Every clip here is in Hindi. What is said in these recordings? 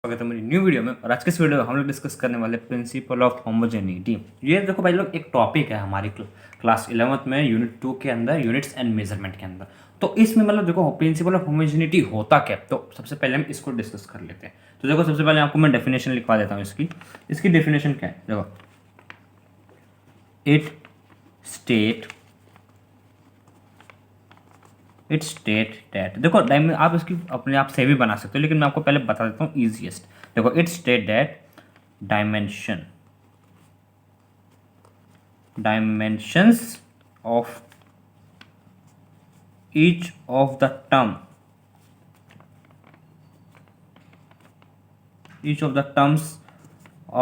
स्वागत है मेरी न्यू वीडियो में। और आज के इस वीडियो में हम लोग डिस्कस करने वाले प्रिंसिपल ऑफ होमोजेनिटी। ये देखो भाई लोग, एक टॉपिक है हमारी क्लास 11th में यूनिट 2 के अंदर, यूनिट्स एंड मेजरमेंट के अंदर। तो इसमें मतलब देखो प्रिंसिपल ऑफ होमोजेनिटी होता क्या, तो सबसे पहले हम इसको डिस्कस कर लेते हैं। तो देखो सबसे पहले आपको मैं डेफिनेशन लिखवा देता हूँ इसकी डेफिनेशन क्या है। देखो, इट स्टेट दैट, देखो आप इसकी अपने आप से भी बना सकते हो, लेकिन मैं आपको पहले बता देता हूँ ईजीएस्ट। देखो, it state that dimensions of each of the terms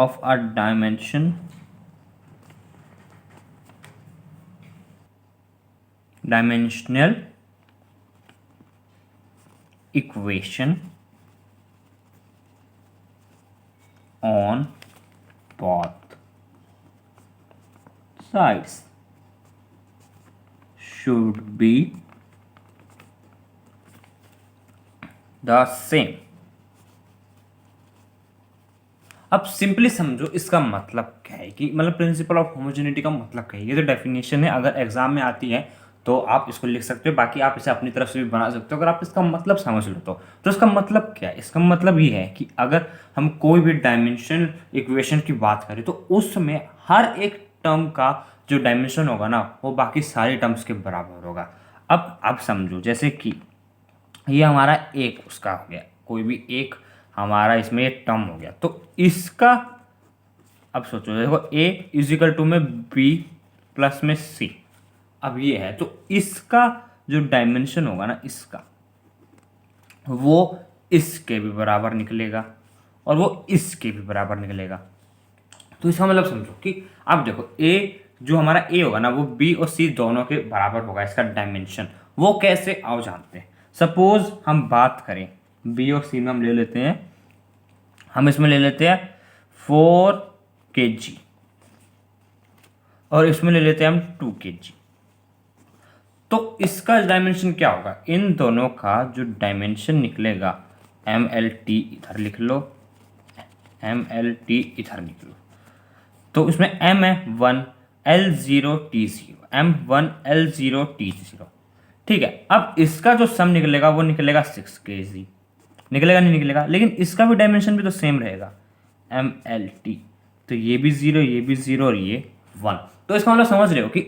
of a dimensional equation on both sides should be the same। अब सिंपली समझो इसका मतलब क्या है, कि मतलब प्रिंसिपल ऑफ होमोजेनिटी का मतलब क्या है। ये जो डेफिनेशन है अगर एग्जाम में आती है तो आप इसको लिख सकते हो, बाकी आप इसे अपनी तरफ से भी बना सकते हो अगर आप इसका मतलब समझ लो तो इसका मतलब क्या है। इसका मतलब ये है कि अगर हम कोई भी डायमेंशन इक्वेशन की बात करें तो उसमें हर एक टर्म का जो डायमेंशन होगा ना, वो बाकी सारी टर्म्स के बराबर होगा। अब समझो, जैसे कि ये हमारा एक उसका हो गया, कोई भी एक हमारा इसमें एक टर्म हो गया, तो इसका अब सोचो, देखो a इजिकल टू में b प्लस में c। अब ये है तो इसका जो डायमेंशन होगा ना, इसका वो इसके भी बराबर निकलेगा और वो इसके भी बराबर निकलेगा। तो इसका मतलब समझो कि अब देखो a जो हमारा a होगा ना, वो b और c दोनों के बराबर होगा। इसका डायमेंशन वो कैसे आओ जानते हैं। सपोज हम बात करें b और c में, हम ले लेते हैं, हम इसमें ले लेते हैं 4 kg और इसमें ले लेते हैं हम 2 kg। तो इसका डायमेंशन क्या होगा, इन दोनों का जो डायमेंशन निकलेगा, MLT इधर लिख लो, MLT इधर लिख लो। तो इसमें M है 1, L0 T0, M1 L0 T0। ठीक है, अब इसका जो सम निकलेगा वो निकलेगा 6 kg। निकलेगा नहीं निकलेगा, लेकिन इसका भी डायमेंशन भी तो सेम रहेगा, MLT। तो ये भी 0, ये भी 0 और ये 1। तो इसका मतलब समझ रहे हो कि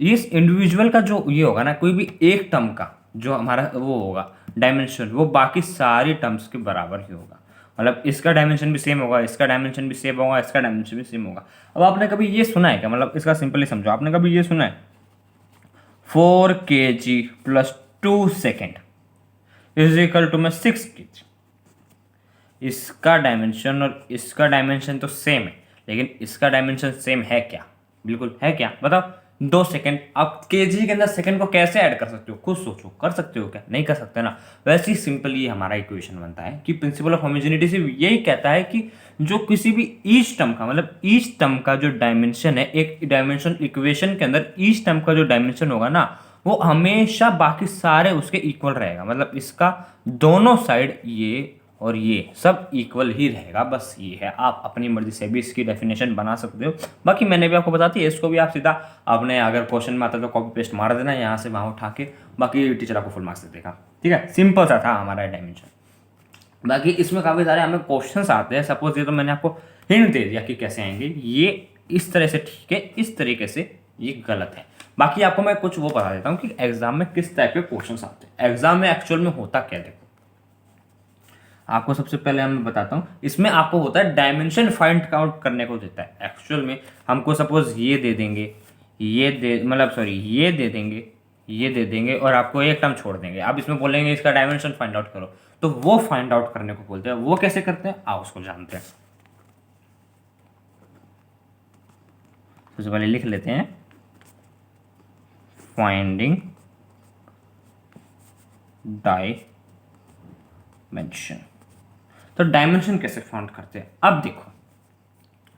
इस इंडिविजुअल का जो ये होगा ना, कोई भी एक टर्म का जो हमारा वो होगा डायमेंशन, वो बाकी सारी टर्म्स के बराबर ही होगा। मतलब इसका डायमेंशन भी सेम होगा, इसका डायमेंशन भी सेम होगा, इसका डायमेंशन भी सेम होगा। अब आपने कभी ये सुना है क्या, मतलब इसका सिंपली समझो, आपने कभी ये सुना है 4 kg plus 2 second is equal to में 6 kg। इसका डायमेंशन और इसका डायमेंशन तो सेम है, लेकिन इसका डायमेंशन सेम है क्या, बिल्कुल है क्या, बताओ। 2 सेकेंड। आप केजी के अंदर सेकेंड को कैसे ऐड कर सकते हो, खुद सोचो, कर सकते हो क्या, नहीं कर सकते ना। वैसे ही सिंपली हमारा इक्वेशन बनता है कि प्रिंसिपल ऑफ होमोजेनिटी से यही कहता है कि जो किसी भी ईच टर्म का, मतलब ईच टर्म का जो डायमेंशन है, एक डायमेंशन इक्वेशन के अंदर ईच टर्म का जो डायमेंशन होगा ना, वो हमेशा बाकी सारे उसके इक्वल रहेगा। मतलब इसका दोनों साइड, ये और ये सब इक्वल ही रहेगा। बस ये है, आप अपनी मर्जी से भी इसकी डेफिनेशन बना सकते हो। बाकी मैंने भी आपको बता दी है, इसको भी आप सीधा अपने अगर क्वेश्चन में आता तो कॉपी पेस्ट मार देना यहाँ से वहाँ उठा के, बाकी टीचर आपको फुल मार्क्स दे देगा। ठीक है, सिंपल सा था हमारा डायमेंशन। बाकी इसमें काफ़ी सारे हमें क्वेश्चन आते हैं। सपोज ये तो मैंने आपको हिंट दे दिया कि कैसे आएंगे, ये इस तरह से ठीक है, इस तरीके से ये गलत है। बाकी आपको मैं कुछ वो बता देता हूँ कि एग्जाम में किस टाइप के क्वेश्चन आते हैं। एग्जाम में एक्चुअल में होता क्या, देखो आपको सबसे पहले मैं बताता हूँ। इसमें आपको होता है डायमेंशन फाइंड आउट करने को देता है। एक्चुअल में हमको सपोज ये दे देंगे, ये दे देंगे, ये दे देंगे और आपको एक टर्म छोड़ देंगे। आप इसमें बोलेंगे इसका डायमेंशन फाइंड आउट करो, तो वो फाइंड आउट करने को बोलते हैं। वो कैसे करते हैं आओ उसको जानते हैं। सबसे पहले लिख लेते हैं फाइंडिंग डायमेंशन। तो डायमेंशन कैसे फाउंड करते हैं, अब देखो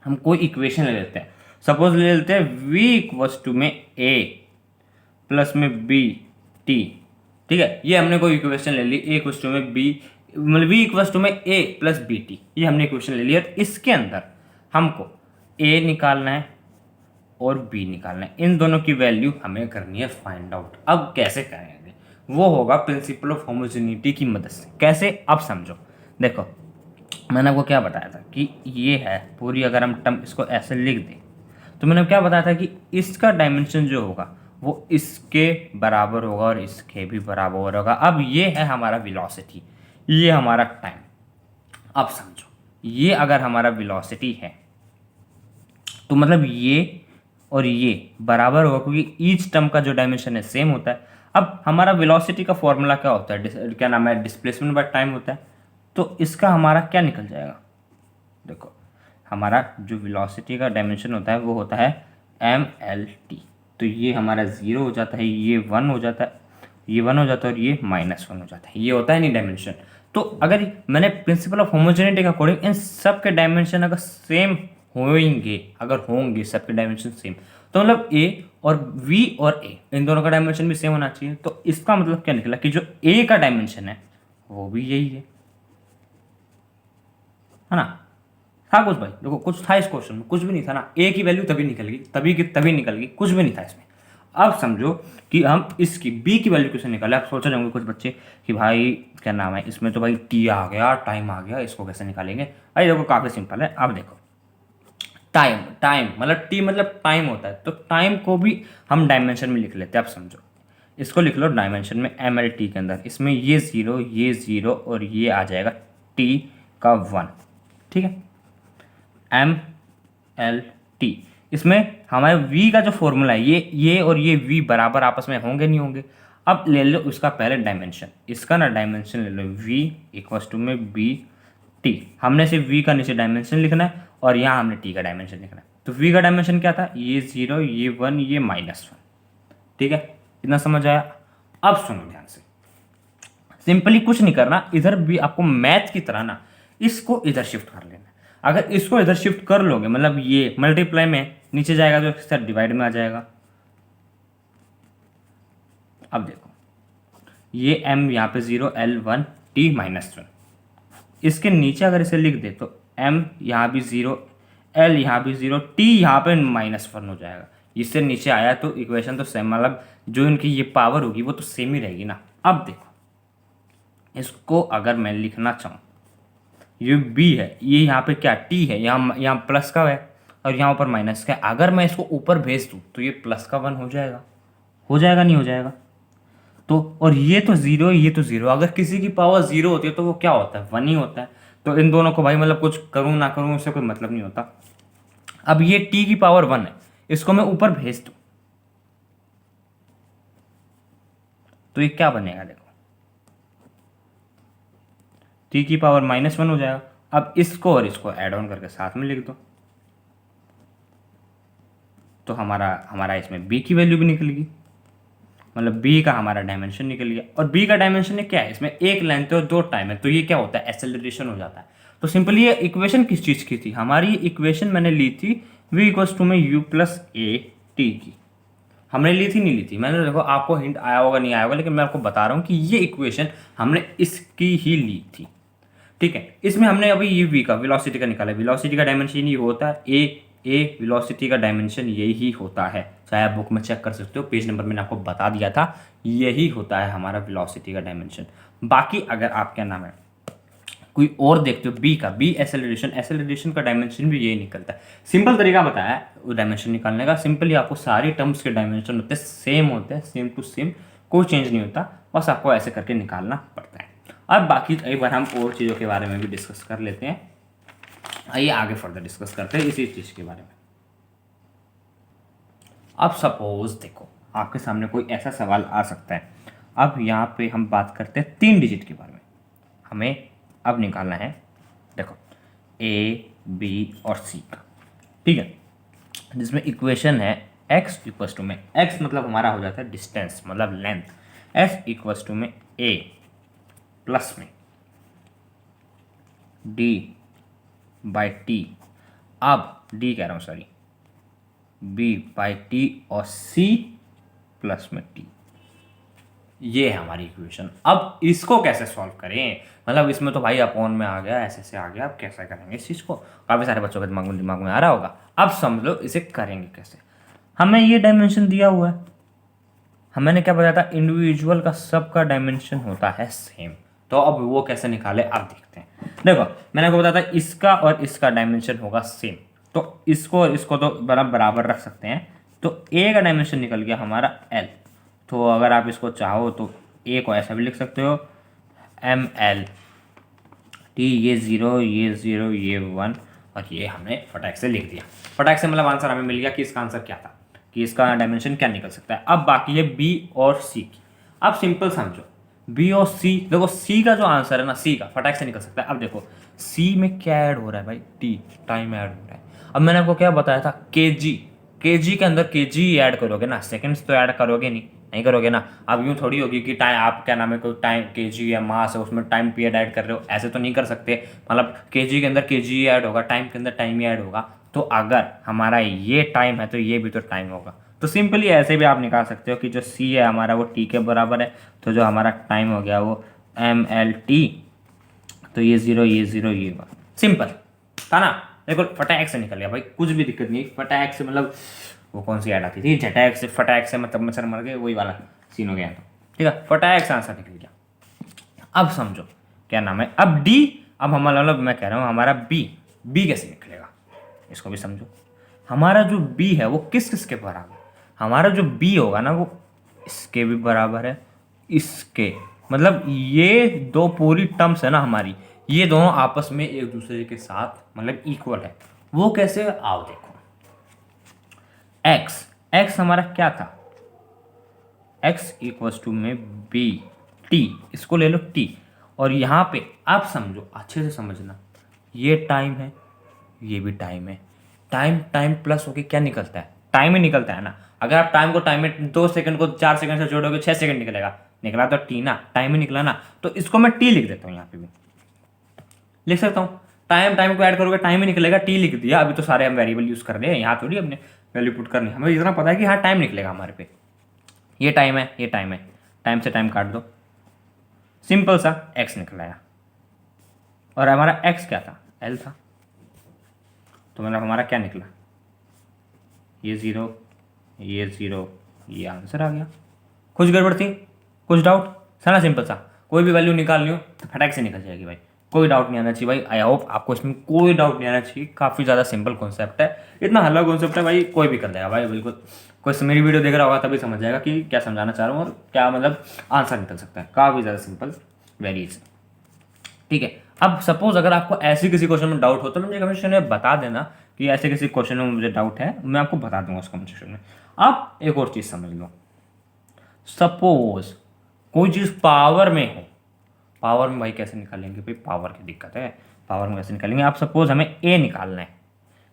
हम कोई इक्वेशन ले लेते हैं। सपोज ले लेते हैं v इक्वल्स टू में a प्लस में b t। ठीक है, ये हमने कोई इक्वेशन ले ली, a इक्वल्स टू में b मतलब v इक्वल्स टू में a प्लस बी टी, ये हमने इक्वेशन ले लिया। तो इसके अंदर हमको a निकालना है और b निकालना है, इन दोनों की वैल्यू हमें करनी है फाइंड आउट। अब कैसे करेंगे, वो होगा प्रिंसिपल ऑफ होमोजेनिटी की मदद से। कैसे, अब समझो। देखो मैंने आपको क्या बताया था कि ये है पूरी, अगर हम टर्म इसको ऐसे लिख दें तो मैंने क्या बताया था कि इसका डायमेंशन जो होगा वो इसके बराबर होगा और इसके भी बराबर होगा। अब ये है हमारा वेलोसिटी, ये हमारा टाइम। अब समझो, ये अगर हमारा वेलोसिटी है तो मतलब ये और ये बराबर होगा, क्योंकि ईच टर्म का जो डायमेंशन है सेम होता है। अब हमारा वेलोसिटी का फॉर्मूला क्या होता है, क्या नाम है, डिस्प्लेसमेंट बाय टाइम होता है। तो इसका हमारा क्या निकल जाएगा, देखो हमारा जो वेलोसिटी का डायमेंशन होता है वो होता है mlt। तो ये हमारा 0 हो जाता है, ये 1 हो जाता है, ये 1 हो जाता है और ये -1 हो जाता है। ये होता है नहीं डायमेंशन। तो अगर मैंने प्रिंसिपल ऑफ होमोजेनिटी के अकॉर्डिंग इन सब के डायमेंशन अगर सेम होंगे, अगर होंगे सबके डायमेंशन सेम, तो मतलब a और v और a इन दोनों का डायमेंशन भी सेम होना चाहिए। तो इसका मतलब क्या निकला कि जो a का डायमेंशन है वो भी यही है ना। था कुछ भाई, देखो कुछ था इस क्वेश्चन में, कुछ भी नहीं था ना। ए की वैल्यू तभी निकल गई, तभी की तभी निकल गई, कुछ भी नहीं था इसमें। अब समझो कि हम इसकी बी की वैल्यू कैसे निकाले। आप सोच रहे होंगे कुछ बच्चे कि भाई क्या नाम है, इसमें तो भाई टी आ गया, टाइम आ गया, इसको कैसे निकालेंगे। भाई देखो काफ़ी सिंपल है। अब देखो टाइम, टाइम मतलब टी मतलब टाइम होता है, तो टाइम को भी हम डायमेंशन में लिख लेते हैं। अब समझो, इसको लिख लो डायमेंशन में एम एल टी के अंदर। इसमें ये ज़ीरो और ये आ जाएगा टी का 1, ठीक है, एम एल टी। इसमें हमारे v का जो फॉर्मूला है, ये और ये v बराबर आपस में होंगे नहीं होंगे। अब ले लो इसका पहले डायमेंशन, इसका ना डायमेंशन ले लो v इक्वल्स टू में बी टी। हमने सिर्फ v का नीचे डायमेंशन लिखना है और यहाँ हमने t का डायमेंशन लिखना है। तो v का डायमेंशन क्या था, ये 0, ये 1, ये -1, ठीक है, इतना समझ आया। अब सुनो ध्यान से, सिंपली कुछ नहीं करना, इधर भी आपको मैथ की तरह ना इसको इधर शिफ्ट कर लेना है। अगर इसको इधर शिफ्ट कर लोगे, मतलब ये मल्टीप्लाई में नीचे जाएगा तो सर डिवाइड में आ जाएगा। अब देखो ये m यहाँ पे 0, L1 t -1, इसके नीचे अगर इसे लिख दे तो m यहाँ भी 0, L यहाँ भी 0, t यहाँ पे -1 हो जाएगा। इससे नीचे आया तो इक्वेशन तो सेम, मतलब जो इनकी ये पावर होगी वो तो सेम ही रहेगी ना। अब देखो इसको अगर मैं लिखना चाहूँ, ये b है, ये यहाँ पे क्या t है, यहाँ प्लस का है और यहाँ ऊपर माइनस का है। अगर मैं इसको ऊपर भेज दूँ तो ये प्लस का 1 हो जाएगा नहीं हो जाएगा। तो और ये तो 0, ये तो 0, अगर किसी की पावर 0 होती है तो वो क्या होता है, 1 ही होता है। तो इन दोनों को भाई मतलब कुछ करूँ ना करूँ उससे कोई मतलब नहीं होता। अब ये t की पावर 1 है, इसको मैं ऊपर भेज दूँ तो ये क्या बनेगा, देखो t की पावर -1 हो जाएगा। अब इसको और इसको ऐड ऑन करके साथ में लिख दो तो हमारा इसमें b की वैल्यू भी निकल गई, मतलब b का हमारा डायमेंशन निकल गया। और b का डायमेंशन क्या है, इसमें एक लेंथ है और 2 टाइम है, तो ये क्या होता है, एक्सेलरेशन हो जाता है। तो सिंपली ये इक्वेशन किस चीज़ की थी, हमारी इक्वेशन मैंने ली थी v इक्वल्स टू में u प्लस ए टी की। हमने ली थी नहीं ली थी, मैंने देखो आपको हिंट आया होगा नहीं आया होगा, लेकिन मैं आपको बता रहा हूँ कि ये इक्वेशन हमने इसकी ही ली थी, ठीक है। इसमें हमने अभी ये v का वेलोसिटी का निकाला, वेलोसिटी का डायमेंशन ये होता है ए वेलोसिटी का डायमेंशन यही होता है, चाहे आप बुक में चेक कर सकते हो, पेज नंबर मैंने आपको बता दिया था, यही होता है हमारा वेलोसिटी का डायमेंशन। बाकी अगर आप क्या नाम है कोई और देखते हो बी एक्सेलरेशन का डायमेंशन भी यही निकलता है। सिंपल तरीका बताया है वो डायमेंशन निकालने का, सिंपली आपको सारी टर्म्स के डायमेंशन होते हैं सेम होते हैं, सेम टू सेम, कोई चेंज नहीं होता, बस आपको ऐसे करके निकालना पड़ता है। अब बाकी एक बार हम और चीज़ों के बारे में भी डिस्कस कर लेते हैं। आइए आगे फर्दर डिस्कस करते हैं इसी चीज़ के बारे में। अब सपोज देखो आपके सामने कोई ऐसा सवाल आ सकता है, अब यहाँ पे हम बात करते हैं 3 डिजिट के बारे में। हमें अब निकालना है, देखो ए बी और सी का, ठीक है, जिसमें इक्वेशन है x इक्वल्स टू में, x मतलब हमारा हो जाता है डिस्टेंस मतलब लेंथ, s इक्वल्स टू में a प्लस में d बाई टी, अब d कह रहा हूँ सॉरी, b बाई टी और c प्लस में t। ये है हमारी इक्वेशन। अब इसको कैसे सॉल्व करें, मतलब इसमें तो भाई अपॉन में आ गया, ऐसे आ गया, अब कैसे करेंगे इस चीज़ को, काफ़ी सारे बच्चों के दिमाग में आ रहा होगा। अब समझ लो इसे करेंगे कैसे। हमें ये डायमेंशन दिया हुआ है, हमने क्या बताया था, इंडिविजुअल का सबका डायमेंशन होता है सेम। तो अब वो कैसे निकाले, अब देखते हैं। देखो मैंने आपको बताया था इसका और इसका डायमेंशन होगा सेम, तो इसको और इसको तो बराबर रख सकते हैं। तो ए का डायमेंशन निकल गया हमारा एल। तो अगर आप इसको चाहो तो ए को ऐसा भी लिख सकते हो, एम एल टी, ये ज़ीरो ये ज़ीरो ये वन, और ये हमने फटाक से लिख दिया। फटाक से मतलब आंसर हमें मिल गया कि इसका आंसर क्या था, कि इसका डायमेंशन क्या निकल सकता है। अब बाकी है बी और सी की। अब सिंपल समझो, बी और सी, देखो सी का जो आंसर है ना, सी का फटाक से निकल सकता है। अब देखो सी में क्या ऐड हो रहा है भाई, टी, टाइम ऐड हो रहा है। अब मैंने आपको क्या बताया था, के जी, के जी के अंदर के जी ऐड करोगे ना, सेकंड्स तो ऐड करोगे नहीं करोगे ना। अब यूँ थोड़ी होगी कि टाइम, आप क्या नाम है, कोई टाइम के जी या मास है उसमें टाइम पीरियड ऐड कर रहे हो, ऐसे तो नहीं कर सकते। मतलब के जी के अंदर के जी ऐड होगा, टाइम के अंदर टाइम ही ऐड होगा। तो अगर हमारा ये टाइम है तो ये भी तो टाइम होगा। तो सिंपली ऐसे भी आप निकाल सकते हो कि जो सी है हमारा वो टी के बराबर है, तो जो हमारा टाइम हो गया वो एम एल टी, तो ये ज़ीरो ये ज़ीरो ये वन। सिंपल था ना, देखो फटाक से निकल गया भाई, कुछ भी दिक्कत नहीं। फटाक से मतलब वो कौन सी ऐड आती थी, झटाक से फटाक से मतलब मच्छर मर गए, वही वाला सीन हो गया। तो ठीक है, फटाक से आंसर निकल गया। अब समझो क्या नाम है, अब डी, अब हमारा मतलब मैं कह रहा हूँ हमारा बी, बी कैसे निकलेगा इसको भी समझो। हमारा जो बी है वो किस किस के बराबर, हमारा जो बी होगा ना वो इसके भी बराबर है, इसके, मतलब ये दो पूरी टर्म्स है ना हमारी, ये दोनों आपस में एक दूसरे के साथ मतलब इक्वल है। वो कैसे, आओ देखो। एक्स, एक्स हमारा क्या था, एक्स इक्वल्स टू में बी, टी, इसको ले लो टी। और यहाँ पे आप समझो, अच्छे से समझना, ये टाइम है, ये भी टाइम है। टाइम टाइम प्लस होके क्या निकलता है, टाइम ही निकलता है ना। अगर आप टाइम को टाइम में 2 सेकंड को 4 सेकंड से जोड़ोगे 6 सेकंड निकलेगा, निकला तो टी ना, टाइम ही निकला ना। तो इसको मैं टी लिख देता हूँ, यहाँ पे भी लिख सकता हूँ। टाइम टाइम को ऐड करोगे टाइम ही निकलेगा, टी लिख दिया। अभी तो सारे हम वेरिएबल यूज कर रहे हैं, यहाँ थोड़ी अपने वैल्यू पुट करनी, हमें इतना पता है कि हाँ टाइम निकलेगा हमारे पे। ये टाइम है, ये टाइम है, टाइम से टाइम काट दो, सिंपल सा एक्स निकल आया। और हमारा एक्स क्या था, एल था। तो मतलब हमारा क्या निकला, ये ज़ीरो ये ज़ीरो, ये आंसर आ गया। कुछ गड़बड़ थी, कुछ डाउट, सारा सिंपल सा, कोई भी वैल्यू निकालनी हो तो फटाक से निकल जाएगी भाई, कोई डाउट नहीं आना चाहिए भाई। आई होप आपको इसमें कोई डाउट नहीं आना चाहिए, काफ़ी ज़्यादा सिंपल कॉन्सेप्ट है, इतना हल्का कॉन्सेप्ट है भाई, कोई भी कर देगा भाई बिल्कुल। कोई मेरी वीडियो देख रहा होगा तभी समझ जाएगा कि क्या समझाना चाह रहा हूँ और क्या मतलब आंसर निकल सकता है, काफ़ी ज़्यादा सिंपल, वेरी इजी। ठीक है, अब सपोज अगर आपको ऐसे किसी क्वेश्चन में डाउट हो तो मुझे कमेंट सेक्शन में बता देना कि ऐसे किसी क्वेश्चन में मुझे डाउट है, मैं आपको बता दूंगा उस कमेंट सेक्शन में। अब एक और चीज़ समझ लो, सपोज कोई चीज़ पावर में हो, पावर में भाई कैसे निकालेंगे भाई, पावर की दिक्कत है, पावर में कैसे निकालेंगे। आप सपोज हमें ए निकालना है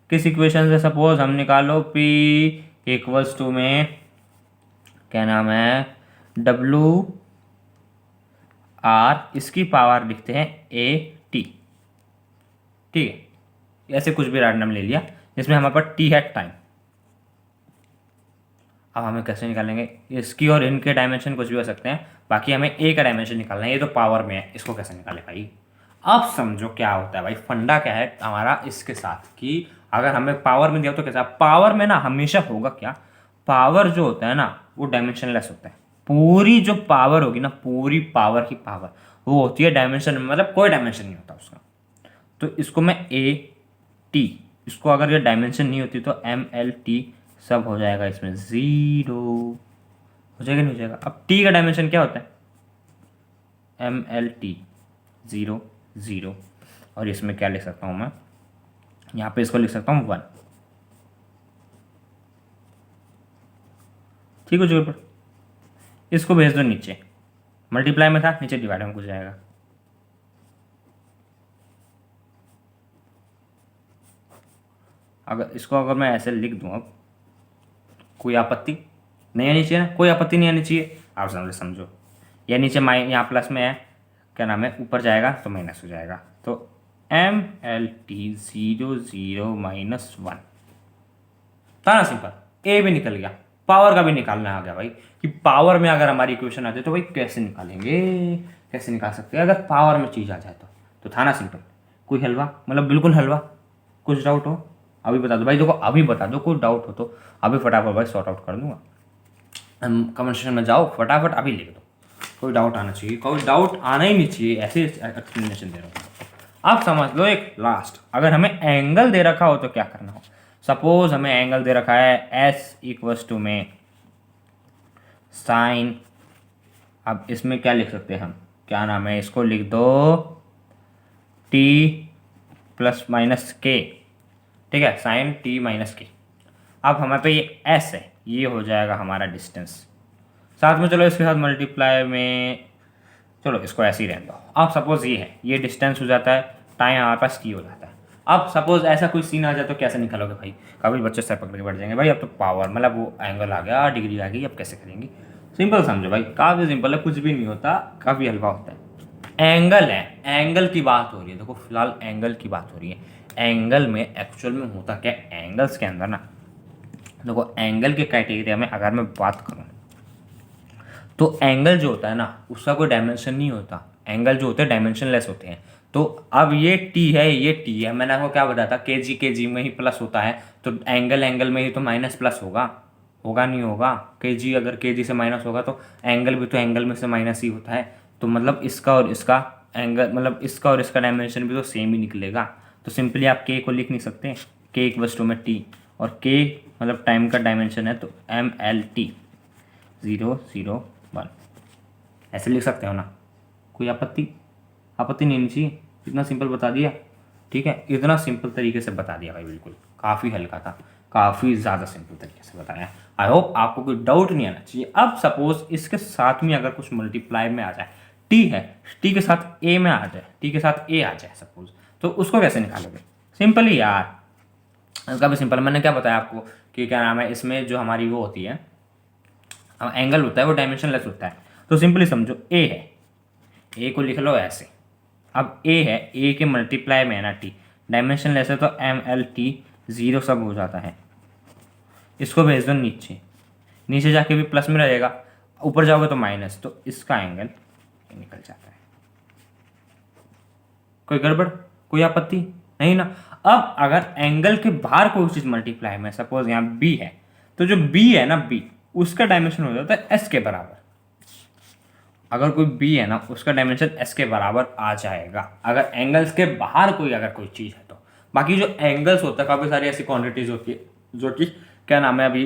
किस इक्वेशन से, सपोज हम निकालो पी इक्वल्स टू में क्या नाम है, डब्लू आर, इसकी पावर लिखते हैं ए टी। ठीक है, ऐसे कुछ भी रैंडम ले लिया जिसमें हमारे पास टी है टाइम। अब हमें कैसे निकालेंगे, इसकी और इनके डायमेंशन कुछ भी हो सकते हैं, बाकी हमें ए का डायमेंशन निकालना है, ये तो पावर में है, इसको कैसे निकाले भाई। अब समझो क्या होता है भाई, फंडा क्या है हमारा इसके साथ कि अगर हमें पावर में दिया तो कैसा, पावर में ना हमेशा होगा क्या, पावर जो होता है ना वो डायमेंशनलेस होता है। पूरी जो पावर होगी ना, पूरी पावर की पावर वो होती है डायमेंशन में, मतलब कोई डायमेंशन नहीं होता उसका। तो इसको मैं ए टी, इसको अगर ये डायमेंशन नहीं होती तो एम एल टी, सब हो जाएगा इसमें ज़ीरो, हो जाएगा नहीं हो जाएगा। अब टी का डायमेंशन क्या होता है, M L T, zero zero. और इसमें क्या लिख सकता हूँ मैं, यहाँ पे इसको लिख सकता हूँ वन। ठीक हो जोर पर, इसको भेज दो नीचे, मल्टीप्लाई में था नीचे डिवाइड में कुछ जाएगा। अगर इसको अगर मैं ऐसे लिख दूँ, अब कोई आपत्ति नहीं आनी चाहिए ना, कोई आपत्ति नहीं आनी चाहिए, आप समझो या नीचे यहाँ प्लस में है, क्या नाम है, ऊपर जाएगा तो माइनस हो जाएगा। तो M L T zero zero minus one था ना, सिंपल, ए भी निकल गया। पावर का भी निकालना आ गया भाई कि पावर में अगर हमारी इक्वेशन आ जाए तो भाई कैसे निकालेंगे, कैसे निकाल सकते हैं अगर पावर में चीज़ आ जाए तो था ना सिंपल। कोई हलवा, मतलब बिल्कुल हलवा, कुछ डाउट हो अभी बता दो भाई, देखो अभी बता दो, कोई डाउट हो तो अभी फटाफट भाई सॉर्ट आउट कर दूंगा। कमेंट सेक्शन में जाओ फटाफट अभी लिख दो, कोई डाउट आना चाहिए, कोई डाउट आना ही नहीं चाहिए, ऐसे एक्सप्लेनेशन दे रहा हूँ। आप समझ लो एक लास्ट, अगर हमें एंगल दे रखा हो तो क्या करना हो। सपोज हमें एंगल दे रखा है एस इक्वस टू में साइन, अब इसमें क्या लिख सकते हैं हम, क्या नाम है, इसको लिख दो टी प्लस माइनस के, ठीक है, साइन टी माइनस के। अब हमारे पे ये एस है, ये हो जाएगा हमारा डिस्टेंस, साथ में चलो इसके साथ मल्टीप्लाई में, चलो इसको ऐसे ही रहने दो। अब सपोज ये है, ये डिस्टेंस हो जाता है, टाइम हमारे पास टी हो जाता है। अब सपोज ऐसा कोई सीन आ जाए तो कैसे निकालोगे भाई, कभी बच्चे सर पकड़ के बैठ जाएंगे भाई अब तो पावर मतलब वो एंगल आ गया, डिग्री आ गई, अब कैसे करेंगे। सिंपल समझो भाई, काफ़ी सिंपल है, कुछ भी नहीं होता, काफ़ी हल्का होता है। एंगल है, एंगल की बात हो रही है, देखो फिलहाल एंगल की बात हो रही है। एंगल में एक्चुअल में होता क्या, एंगल्स के अंदर ना, देखो एंगल के क्राइटेरिया में अगर मैं बात करूँ तो एंगल जो होता है ना उसका कोई डायमेंशन नहीं होता, एंगल जो होते हैं डायमेंशनलेस होते हैं। तो अब ये टी है, ये टी है, मैंने आपको क्या बताया था, के जी में ही प्लस होता है, तो एंगल में ही तो माइनस प्लस होगा, होगा नहीं होगा, के अगर के से माइनस होगा तो एंगल भी तो एंगल में से माइनस ही होता है, तो मतलब इसका और इसका एंगल, मतलब इसका और इसका डायमेंशन भी तो सेम ही निकलेगा। तो सिंपली आप के को लिख नहीं सकते, के इक्वल्स टू में टी, और के मतलब टाइम का डायमेंशन है तो MLT 001, ऐसे लिख सकते हो ना, कोई आपत्ति नहीं चाहिए, इतना सिंपल बता दिया, ठीक है, इतना सिंपल तरीके से बता दिया भाई, बिल्कुल काफ़ी हल्का था, काफ़ी ज़्यादा सिंपल तरीके से बताया। आई होप आपको कोई डाउट नहीं आना चाहिए। अब सपोज इसके साथ में अगर कुछ मल्टीप्लाई में आ जाए, टी है, टी के साथ ए में आ जाए, टी के साथ ए आ जाए सपोज, तो उसको कैसे निकालोगे, सिंपली यार, इसका भी सिंपल, मैंने क्या बताया आपको कि क्या नाम है, इसमें जो हमारी वो होती है एंगल होता है वो डायमेंशनलेस होता है, तो सिंपली समझो ए है, ए को लिख लो ऐसे, अब ए है, ए के मल्टीप्लाई में है ना टी, डायमेंशनलेस है तो MLT 0 सब हो जाता है, इसको भेज दो नीचे, नीचे जाके भी प्लस में रहेगा, ऊपर जाओगे तो माइनस, तो इसका एंगल निकल जाता है। कोई गड़बड़, कोई आपत्ति नहीं ना। अब अगर एंगल के बाहर कोई चीज़ मल्टीप्लाई में, सपोज यहाँ बी है, तो जो बी है ना, बी उसका डायमेंशन हो जाता है एस के बराबर, अगर कोई बी है ना उसका डायमेंशन एस के बराबर आ जाएगा, अगर एंगल्स के बाहर कोई अगर चीज़ है तो। बाकी जो एंगल्स होता है, काफ़ी सारी ऐसी क्वांटिटीज़ होती है जो कि क्या नाम है अभी,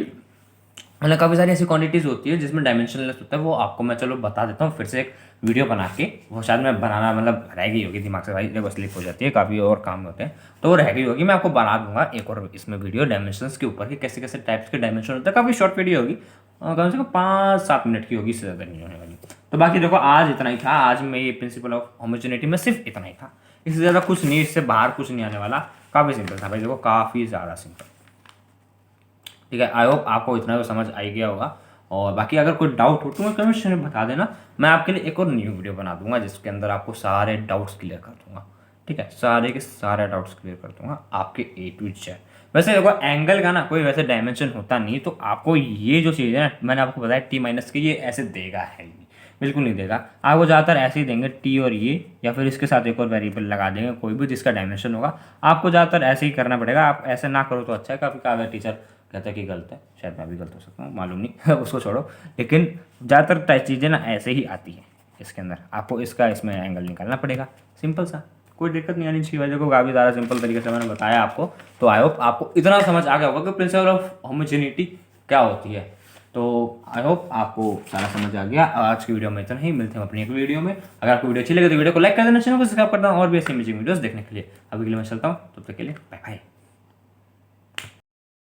मतलब काफ़ी सारी ऐसी क्वांटिटीज़ होती है जिसमें डायमेंशनलेस होता है, वो आपको मैं चलो बता देता हूँ फिर से एक वीडियो बना के, वो शायद मैं बनाना मतलब रह गई होगी दिमाग से भाई, देखो स्लिप हो जाती है, काफ़ी और काम होते हैं तो वो रह गई होगी, मैं आपको बना दूंगा एक और इसमें वीडियो डायमेंशंस के ऊपर कि कैसे कैसे टाइप्स के डायमेंशन होते हैं, काफ़ी शॉर्ट वीडियो होगी, कम से कम 5-7 मिनट की होगी, इससे ज़्यादा नहीं होने वाली। तो बाकी देखो आज इतना ही था, आज में ये प्रिंसिपल ऑफ होमोजेनिटी में सिर्फ इतना ही था, इससे ज़्यादा कुछ नहीं, इससे बाहर कुछ नहीं आने वाला, काफ़ी सिंपल था भाई, देखो काफ़ी ज़्यादा सिंपल, ठीक है। आई होप आपको इतना तो समझ आ गया होगा, और बाकी अगर कोई डाउट हो तो मैं कमेंट सेक्शन में बता देना, मैं आपके लिए एक और न्यू वीडियो बना दूंगा जिसके अंदर आपको सारे डाउट्स क्लियर कर दूंगा, ठीक है, सारे के सारे डाउट्स क्लियर कर दूंगा आपके A to Z। वैसे देखो एंगल का ना कोई वैसे डायमेंशन होता नहीं, तो आपको ये जो चीज़ है ना, मैंने आपको बताया टी माइनस के, ये ऐसे देगा है नहीं, बिल्कुल नहीं देगा, आपको ज़्यादातर ऐसे ही देंगे टी और ये, या फिर इसके साथ एक और वेरिएबल लगा देंगे कोई भी जिसका डायमेंशन होगा, आपको ज़्यादातर ऐसे ही करना पड़ेगा। आप ऐसे ना करो तो अच्छा है, काफ़ी टीचर कहता है कि गलत है, शायद मैं भी गलत हो सकता हूँ, मालूम नहीं उसको छोड़ो, लेकिन ज़्यादातर चीज़ें ना ऐसे ही आती है इसके अंदर, आपको इसका इसमें एंगल निकालना पड़ेगा, सिंपल सा, कोई दिक्कत नहीं आनी चाहिए। वजह को काफ़ी ज़्यादा सिंपल तरीके से मैंने बताया आपको, तो आई होप आपको इतना समझ आ गया होगा कि प्रिंसिपल ऑफ होमोजेनिटी क्या होती है। तो आई होप आपको सारा समझ आ गया। आज की वीडियो में इतना ही, मिलते हैं अपनी एक वीडियो में। अगर आपको वीडियो अच्छी लगे तो वीडियो को लाइक कर देना, चैनल को सब्सक्राइब करना और भी ऐसी अमेजिंग वीडियोस देखने के लिए। अभी के लिए मैं चलता हूँ, तब तक के लिए बाय बाय।